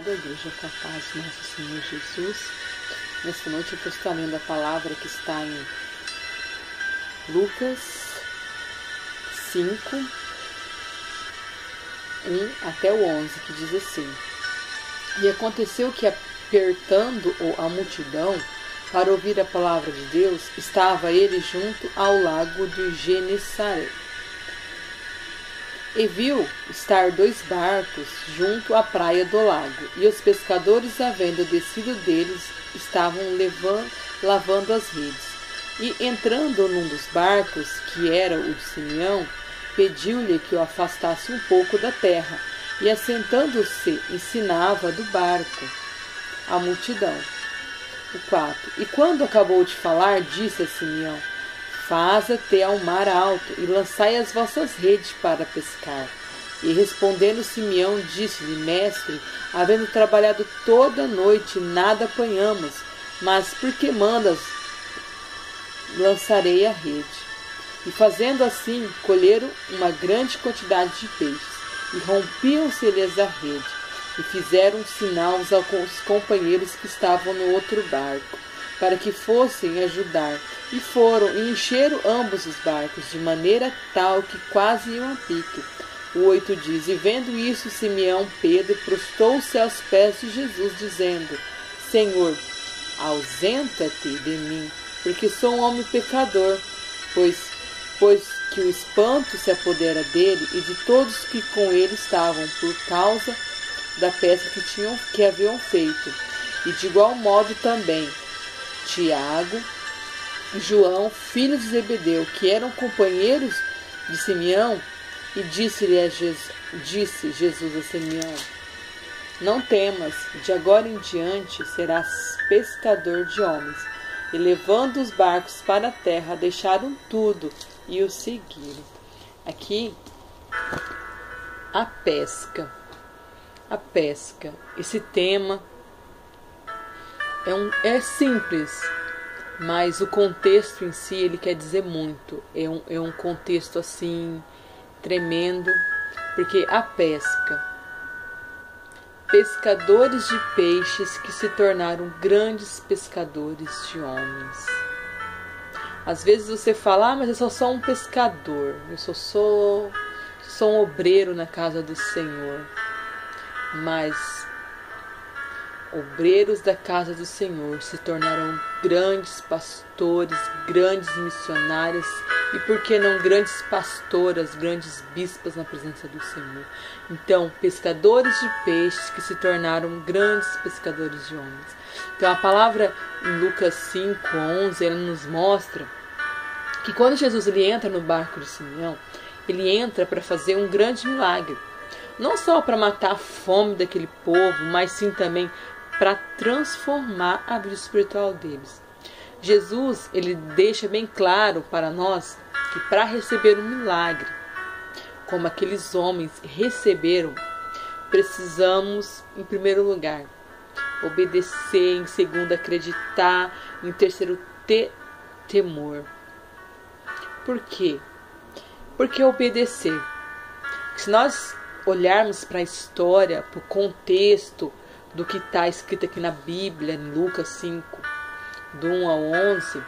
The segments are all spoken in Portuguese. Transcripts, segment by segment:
amada igreja, com a paz do nosso Senhor Jesus. Nesta noite eu vou estar lendo a palavra que está em Lucas 5, 1 até o 11, que diz assim: E aconteceu que, apertando-o a multidão para ouvir a palavra de Deus, estava ele junto ao lago de Genesaré. E viu estar 2 barcos junto à praia do lago, e os pescadores, havendo descido deles, estavam lavando as redes. E entrando num dos barcos, que era o de Simeão, pediu-lhe que o afastasse um pouco da terra, e assentando-se, ensinava do barco a multidão. O 4. E quando acabou de falar, disse a Simeão: Faz até ao mar alto, e lançai as vossas redes para pescar. E respondendo Simeão, disse-lhe: Mestre, havendo trabalhado toda a noite, nada apanhamos, mas porque mandas, lançarei a rede. E fazendo assim, colheram uma grande quantidade de peixes, e rompiam-se-lhes a rede, e fizeram sinal aos companheiros que estavam no outro barco, para que fossem ajudar. E foram e encheram ambos os barcos, de maneira tal que quase iam a pique. O 8 diz: E vendo isso, Simeão Pedro prostou-se aos pés de Jesus, dizendo: Senhor, ausenta-te de mim, porque sou um homem pecador, pois que o espanto se apodera dele e de todos que com ele estavam, por causa da pesca que haviam feito. E de igual modo também Tiago e João, filhos de Zebedeu, que eram companheiros de Simeão, e disse Jesus a Simeão: Não temas, de agora em diante serás pescador de homens. E levando os barcos para a terra, deixaram tudo e o seguiram. Aqui, a pesca. A pesca. Esse tema é simples, mas o contexto em si, ele quer dizer muito. É um contexto assim tremendo, porque a pesca, pescadores de peixes que se tornaram grandes pescadores de homens. Às vezes você fala: mas eu sou só um pescador, eu sou um obreiro na casa do Senhor. Mas obreiros da casa do Senhor se tornaram grandes pastores, grandes missionários e, por que não, grandes pastoras, grandes bispas na presença do Senhor. Então, pescadores de peixes que se tornaram grandes pescadores de homens. Então, a palavra em Lucas 5:11, ela nos mostra que quando Jesus ele entra no barco de Simeão, ele entra para fazer um grande milagre. Não só para matar a fome daquele povo, mas sim também para transformar a vida espiritual deles. Jesus, ele deixa bem claro para nós que para receber um milagre, como aqueles homens receberam, precisamos, em primeiro lugar, obedecer, em segundo, acreditar, em terceiro, ter temor. Por quê? Porque obedecer. Se nós olharmos para a história, para o contexto do que está escrito aqui na Bíblia, em Lucas 5, do 1 ao 11,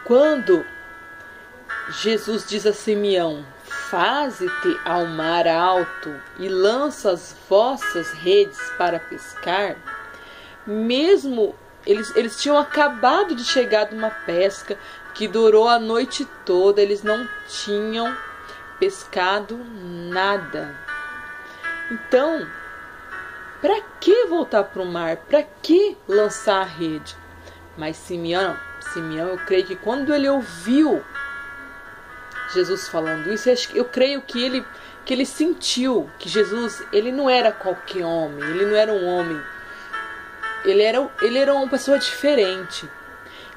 quando Jesus diz a Simeão: Faze-te ao mar alto e lança as vossas redes para pescar, mesmo eles tinham acabado de chegar de uma pesca que durou a noite toda, eles não tinham pescado nada. Então, para que voltar para o mar? Para que lançar a rede? Mas Simeão, eu creio que quando ele ouviu Jesus falando isso, eu creio que ele sentiu que Jesus, ele não era qualquer homem, ele não era um homem, ele era uma pessoa diferente.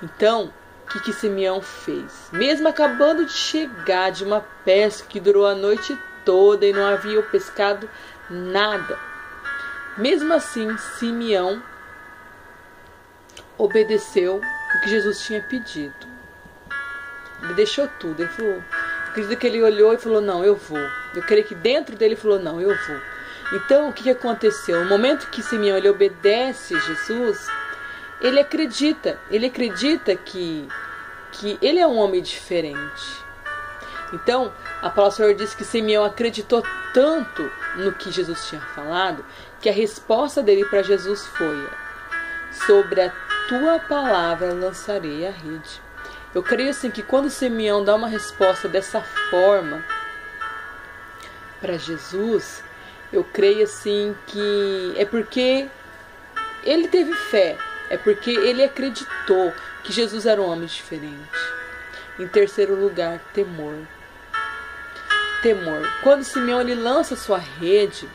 Então, o que Simeão fez? Mesmo acabando de chegar de uma pesca que durou a noite toda e não havia pescado nada, mesmo assim, Simeão obedeceu o que Jesus tinha pedido. Ele deixou tudo. Ele falou, acredito que ele olhou e falou: não, eu vou. Eu creio que dentro dele falou: não, eu vou. Então, o que aconteceu? No momento que Simeão ele obedece Jesus, ele acredita que ele é um homem diferente. Então, a palavra do Senhor diz que Simeão acreditou tanto no que Jesus tinha falado, que a resposta dele para Jesus foi: sobre a tua palavra lançarei a rede. Eu creio assim que quando Simeão dá uma resposta dessa forma para Jesus, eu creio assim que é porque ele teve fé, é porque ele acreditou que Jesus era um homem diferente. Em terceiro lugar, temor. Temor. Quando Simeão ele lança sua rede,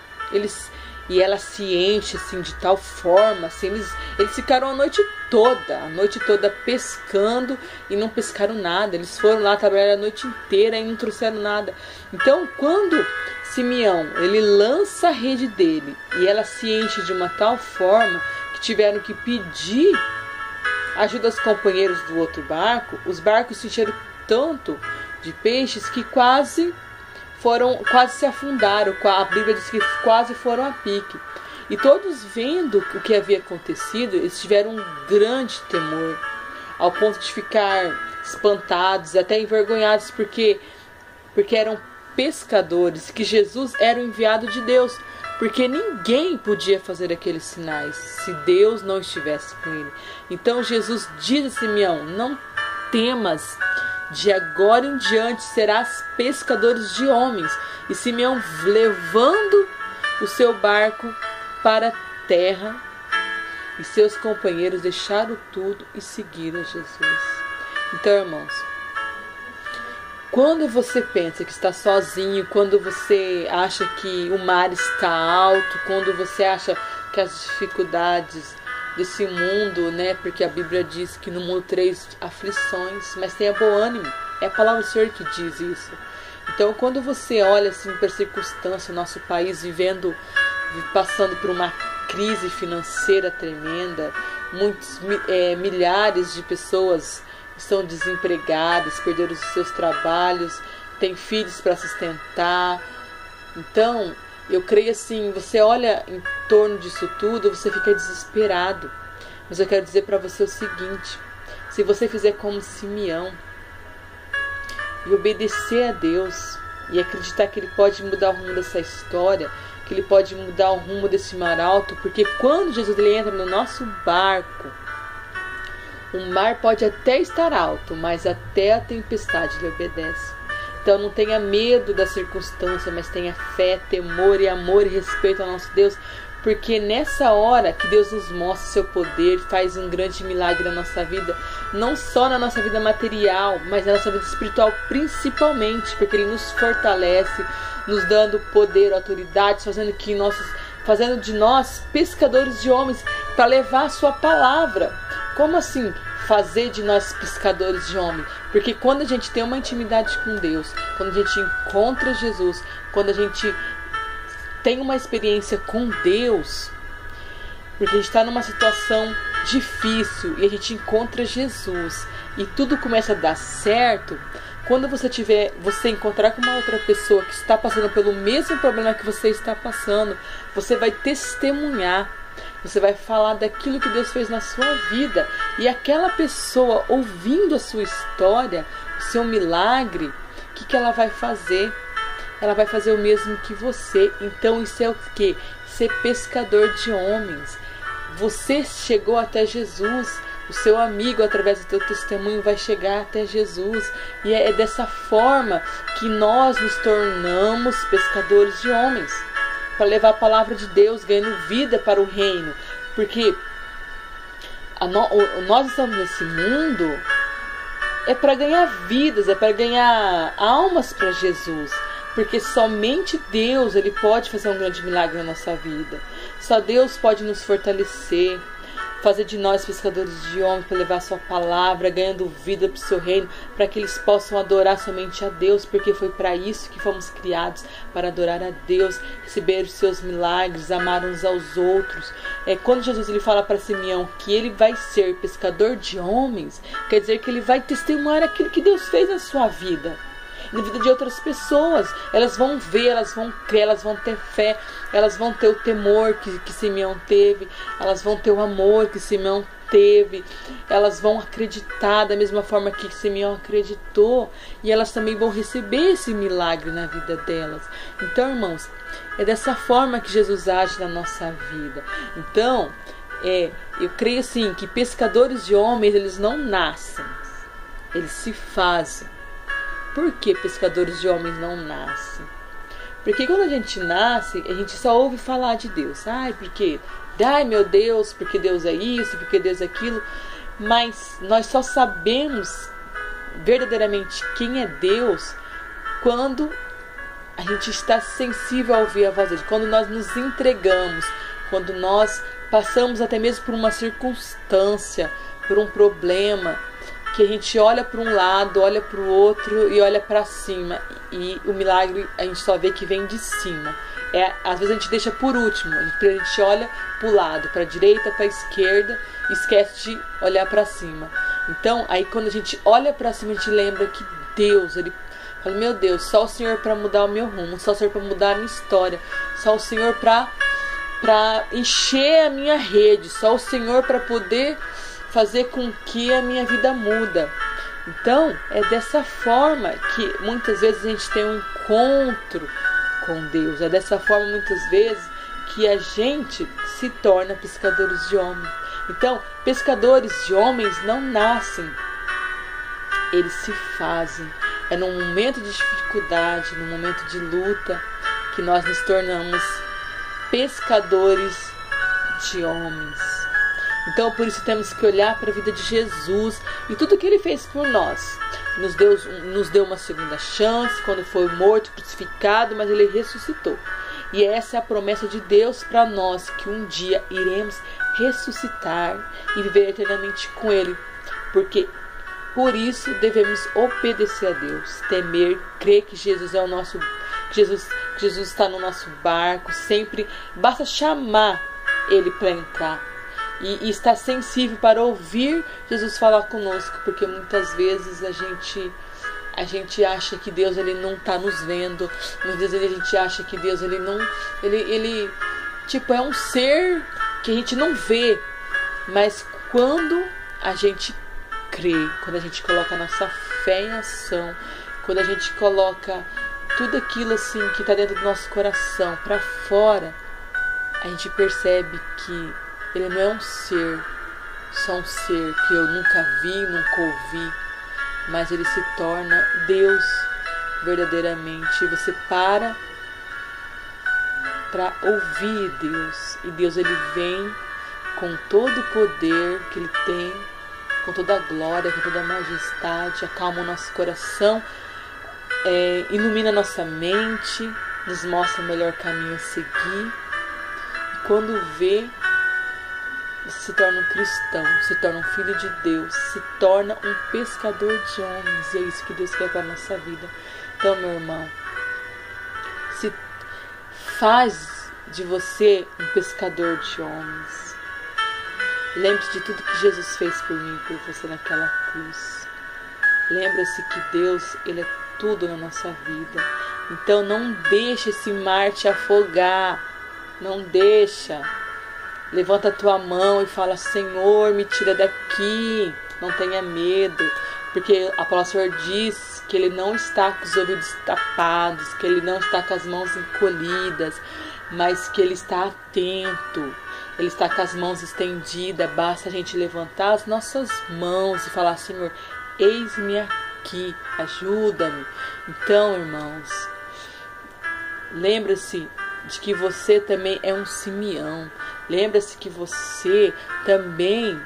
e ela se enche assim de tal forma, assim, eles ficaram a noite toda pescando e não pescaram nada. Eles foram lá trabalhar a noite inteira e não trouxeram nada. Então, quando Simeão ele lança a rede dele e ela se enche de uma tal forma que tiveram que pedir ajuda aos companheiros do outro barco, os barcos se encheram tanto de peixes que quase se afundaram. A Bíblia diz que quase foram a pique. E todos vendo o que havia acontecido, eles tiveram um grande temor, ao ponto de ficar espantados, até envergonhados, porque eram pescadores, que Jesus era o enviado de Deus, porque ninguém podia fazer aqueles sinais se Deus não estivesse com ele. Então Jesus diz a Simeão: não temas, de agora em diante serás pescadores de homens. E Simeão, levando o seu barco para a terra, e seus companheiros deixaram tudo e seguiram Jesus. Então, irmãos, quando você pensa que está sozinho, quando você acha que o mar está alto, quando você acha que as dificuldades desse mundo, né? Porque a Bíblia diz que no mundo 3 aflições, mas tenha bom ânimo. É a palavra do Senhor que diz isso. Então, quando você olha assim para a circunstância, o nosso país passando por uma crise financeira tremenda, milhares de pessoas estão desempregadas, perderam os seus trabalhos, têm filhos para sustentar. Então, eu creio assim, você olha em torno disso tudo, você fica desesperado. Mas eu quero dizer para você o seguinte: se você fizer como Simeão e obedecer a Deus e acreditar que Ele pode mudar o rumo dessa história, que Ele pode mudar o rumo desse mar alto, porque quando Jesus ele entra no nosso barco, o mar pode até estar alto, mas até a tempestade Ele obedece. Então não tenha medo da circunstância, mas tenha fé, temor e amor e respeito ao nosso Deus, porque nessa hora que Deus nos mostra o seu poder, faz um grande milagre na nossa vida, não só na nossa vida material, mas na nossa vida espiritual principalmente, porque Ele nos fortalece, nos dando poder, autoridade, fazendo de nós pescadores de homens para levar a sua palavra. Como assim? Fazer de nós pescadores de homens? Porque quando a gente tem uma intimidade com Deus, quando a gente encontra Jesus, quando a gente tem uma experiência com Deus, porque a gente está numa situação difícil e a gente encontra Jesus e tudo começa a dar certo. Quando você encontrar com uma outra pessoa que está passando pelo mesmo problema que você está passando, você vai testemunhar. Você vai falar daquilo que Deus fez na sua vida. E aquela pessoa, ouvindo a sua história, o seu milagre, o que ela vai fazer? Ela vai fazer o mesmo que você. Então isso é o quê? Ser pescador de homens. Você chegou até Jesus. O seu amigo, através do teu testemunho, vai chegar até Jesus. E é dessa forma que nós nos tornamos pescadores de homens, para levar a palavra de Deus, ganhando vida para o reino. Porque nós estamos nesse mundo é para ganhar vidas, é para ganhar almas para Jesus. Porque somente Deus ele pode fazer um grande milagre na nossa vida. Só Deus pode nos fortalecer, fazer de nós pescadores de homens para levar a sua palavra, ganhando vida para o seu reino, para que eles possam adorar somente a Deus, porque foi para isso que fomos criados, para adorar a Deus, receber os seus milagres, amar uns aos outros. Quando Jesus ele fala para Simeão que ele vai ser pescador de homens, quer dizer que ele vai testemunhar aquilo que Deus fez na sua vida. na vida de outras pessoas. Elas vão ver, elas vão crer, elas vão ter fé, elas vão ter o temor que Simeão teve, elas vão ter o amor que Simeão teve, elas vão acreditar da mesma forma que Simeão acreditou, e elas também vão receber esse milagre na vida delas. Então, irmãos, é dessa forma que Jesus age na nossa vida. Então, eu creio assim, que pescadores de homens, eles não nascem, eles se fazem. Por que pescadores de homens não nascem? Porque quando a gente nasce, a gente só ouve falar de Deus. Ai, meu Deus, porque Deus é isso, porque Deus é aquilo. Mas nós só sabemos verdadeiramente quem é Deus quando a gente está sensível a ouvir a voz dele, quando nós nos entregamos, quando nós passamos até mesmo por uma circunstância, por um problema, que a gente olha para um lado, olha para o outro e olha para cima, e o milagre a gente só vê que vem de cima. Às vezes a gente deixa por último, a gente olha para o lado, para a direita, para a esquerda, e esquece de olhar para cima. Então, aí quando a gente olha para cima, a gente lembra que Deus, ele fala, meu Deus, só o Senhor para mudar o meu rumo, só o Senhor para mudar a minha história, só o Senhor para encher a minha rede, só o Senhor para poder fazer com que a minha vida muda. Então, é dessa forma que muitas vezes a gente tem um encontro com Deus. É dessa forma, muitas vezes, que a gente se torna pescadores de homens. Então, pescadores de homens não nascem, eles se fazem. É num momento de dificuldade, num momento de luta, que nós nos tornamos pescadores de homens. Então, por isso temos que olhar para a vida de Jesus e tudo que ele fez por nós. Nos deu uma segunda chance quando foi morto, crucificado, mas ele ressuscitou. E essa é a promessa de Deus para nós, que um dia iremos ressuscitar e viver eternamente com ele. Porque por isso devemos obedecer a Deus, temer, crer que Jesus é o nosso, Jesus está no nosso barco, sempre basta chamar ele para entrar. E estar sensível para ouvir Jesus falar conosco, porque muitas vezes a gente acha que Deus ele não está nos vendo, muitas vezes a gente acha que Deus ele não, ele tipo é um ser que a gente não vê, mas quando a gente crê, quando a gente coloca a nossa fé em ação, quando a gente coloca tudo aquilo assim que está dentro do nosso coração para fora, a gente percebe que ele não é um ser, só um ser que eu nunca vi, nunca ouvi, mas ele se torna Deus verdadeiramente. E você para ouvir Deus, e Deus ele vem com todo o poder que ele tem, com toda a glória, com toda a majestade, acalma o nosso coração, ilumina a nossa mente, nos mostra o melhor caminho a seguir. E quando vê, você se torna um cristão, se torna um filho de Deus, se torna um pescador de homens. E é isso que Deus quer para a nossa vida. Então, meu irmão, se faz de você um pescador de homens. Lembre-se de tudo que Jesus fez por mim e por você naquela cruz. Lembre-se que Deus, ele é tudo na nossa vida. Então não deixe esse mar te afogar. Não deixa. Levanta a tua mão e fala, Senhor, me tira daqui. Não tenha medo. Porque a palavra do Senhor diz que ele não está com os ouvidos tapados, que ele não está com as mãos encolhidas, mas que ele está atento. Ele está com as mãos estendidas. Basta a gente levantar as nossas mãos e falar, Senhor, eis-me aqui, ajuda-me. Então, irmãos, lembra-se de que você também é um Simeão. Lembra-se que você também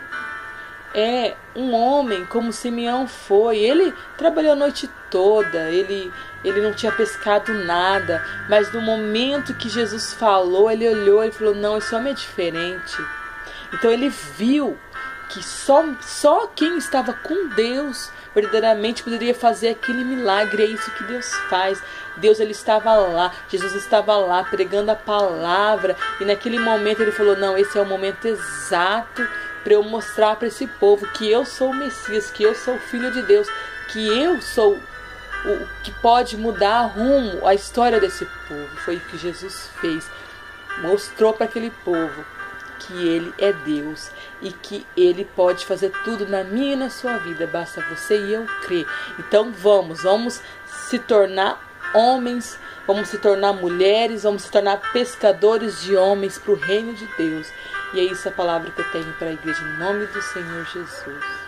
é um homem como Simeão foi. Ele trabalhou a noite toda, ele não tinha pescado nada, mas no momento que Jesus falou, ele olhou e falou, não, esse homem é diferente. Então ele viu que só quem estava com Deus verdadeiramente poderia fazer aquele milagre. É isso que Deus faz. Deus, ele estava lá, Jesus estava lá pregando a palavra, e naquele momento ele falou, não, esse é o momento exato para eu mostrar para esse povo que eu sou o Messias, que eu sou o Filho de Deus, que eu sou o que pode mudar rumo a história desse povo. Foi o que Jesus fez. Mostrou para aquele povo que Ele é Deus e que Ele pode fazer tudo na minha e na sua vida. Basta você e eu crer. Então vamos se tornar homens, vamos se tornar mulheres, vamos se tornar pescadores de homens para o reino de Deus. E é isso a palavra que eu tenho para a igreja, em nome do Senhor Jesus.